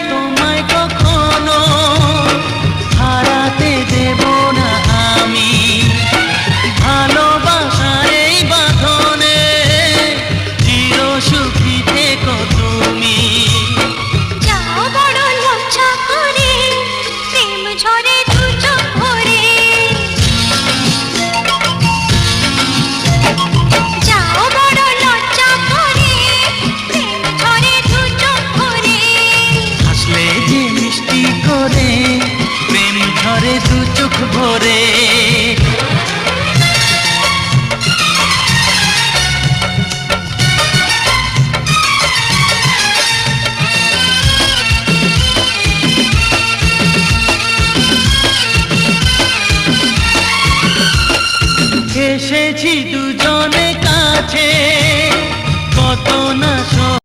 তোমায় কখনো হারাতে দেব না আমি। ভালোবাসার এই বাঁধনে চির সুখী থেকো তুমি। যাও বড় লজ্জা করে, প্রেম ঝরে দু চোখ ভরে। যাও বড় লজ্জা করে, প্রেম ঝরে দু চোখ ভরে। হাসলে যে মিষ্টি করে প্রেম ঝরে দু চোখ ভরে। এসেছি দু